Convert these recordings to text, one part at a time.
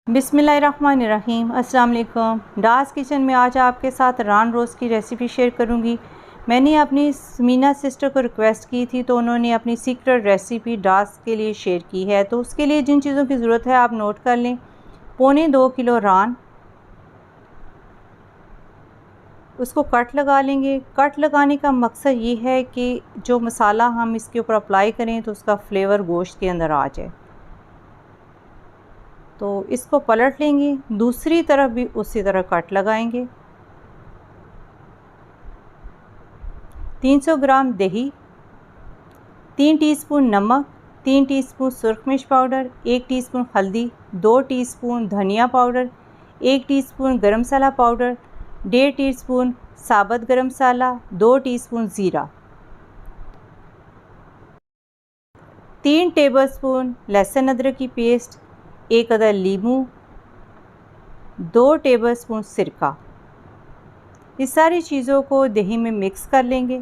बिस्मिल्लाहिर्रहमानिर्रहीम। अस्सलाम वालेकुम। डास किचन में आज आपके साथ रान रोज़ की रेसिपी शेयर करूंगी। मैंने अपनी समीना सिस्टर को रिक्वेस्ट की थी तो उन्होंने अपनी सीक्रेट रेसिपी डास के लिए शेयर की है। तो उसके लिए जिन चीज़ों की ज़रूरत है आप नोट कर लें। 1.25 किलो रान, उसको कट लगा लेंगे। कट लगाने का मकसद ये है कि जो मसाला हम इसके ऊपर अप्लाई करें तो उसका फ्लेवर गोश्त के अंदर आ जाए। तो इसको पलट लेंगे, दूसरी तरफ भी उसी तरह कट लगाएंगे। 300 ग्राम दही, 3 टीस्पून नमक, 3 टीस्पून सुरख मिर्च पाउडर, 1 टीस्पून हल्दी, 2 टीस्पून धनिया पाउडर, 1 टीस्पून गरम मसाला पाउडर, 1.5 टीस्पून साबुत गरम मसाला, 2 टीस्पून ज़ीरा, 3 टेबलस्पून लहसुन अदरक की पेस्ट, 1 अदर लीमू, 2 टेबलस्पून सिरका। इस सारी चीज़ों को दही में मिक्स कर लेंगे।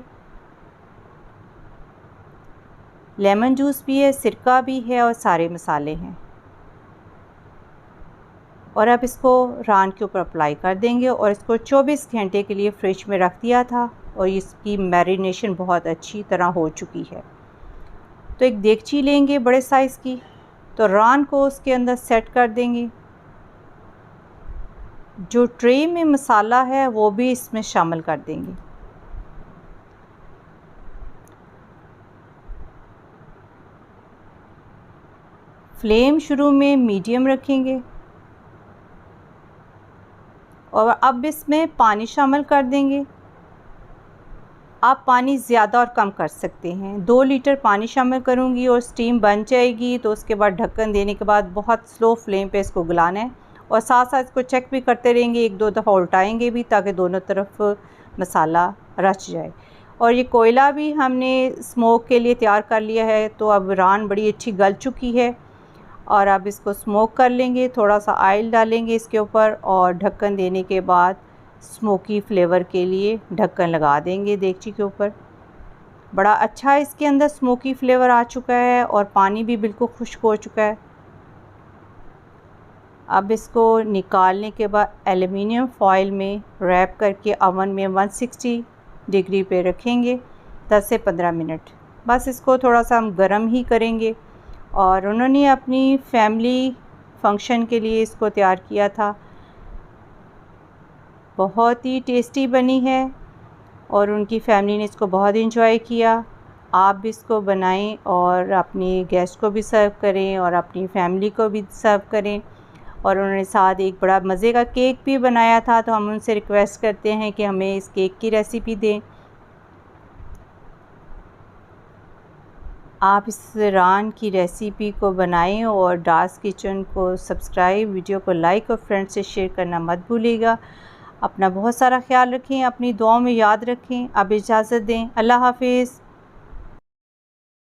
लेमन जूस भी है, सिरका भी है और सारे मसाले हैं। और अब इसको रान के ऊपर अप्लाई कर देंगे और इसको 24 घंटे के लिए फ्रिज में रख दिया था और इसकी मैरिनेशन बहुत अच्छी तरह हो चुकी है। तो एक देगची लेंगे बड़े साइज़ की, तो रान को उसके अंदर सेट कर देंगे। जो ट्रे में मसाला है वो भी इसमें शामिल कर देंगे। फ्लेम शुरू में मीडियम रखेंगे और अब इसमें पानी शामिल कर देंगे। आप पानी ज़्यादा और कम कर सकते हैं। 2 लीटर पानी शामिल करूँगी और स्टीम बन जाएगी तो उसके बाद ढक्कन देने के बाद बहुत स्लो फ्लेम पे इसको गलाना है और साथ साथ इसको चेक भी करते रहेंगे, 1-2 दफ़ा उल्टाएंगे भी ताकि दोनों तरफ मसाला रच जाए। और ये कोयला भी हमने स्मोक के लिए तैयार कर लिया है। तो अब रान बड़ी अच्छी गल चुकी है और अब इसको स्मोक कर लेंगे। थोड़ा सा ऑयल डालेंगे इसके ऊपर और ढक्कन देने के बाद स्मोकी फ्लेवर के लिए ढक्कन लगा देंगे देगची के ऊपर। बड़ा अच्छा इसके अंदर स्मोकी फ्लेवर आ चुका है और पानी भी बिल्कुल खुश्क हो चुका है। अब इसको निकालने के बाद एल्युमिनियम फॉइल में रैप करके ओवन में 160 डिग्री पे रखेंगे 10 से 15 मिनट। बस इसको थोड़ा सा हम गर्म ही करेंगे। और उन्होंने अपनी फैमिली फंक्शन के लिए इसको तैयार किया था। बहुत ही टेस्टी बनी है और उनकी फैमिली ने इसको बहुत इंजॉय किया। आप भी इसको बनाएं और अपने गेस्ट को भी सर्व करें और अपनी फैमिली को भी सर्व करें। और उन्होंने साथ एक बड़ा मज़े का केक भी बनाया था, तो हम उनसे रिक्वेस्ट करते हैं कि हमें इस केक की रेसिपी दें। आप इस रान की रेसिपी को बनाएं और डास किचन को सब्सक्राइब, वीडियो को लाइक और फ्रेंड्स से शेयर करना मत भूलिएगा। अपना बहुत सारा ख्याल रखें, अपनी दुआओं में याद रखें। अब इजाज़त दें। अल्लाह हाफ़िज़।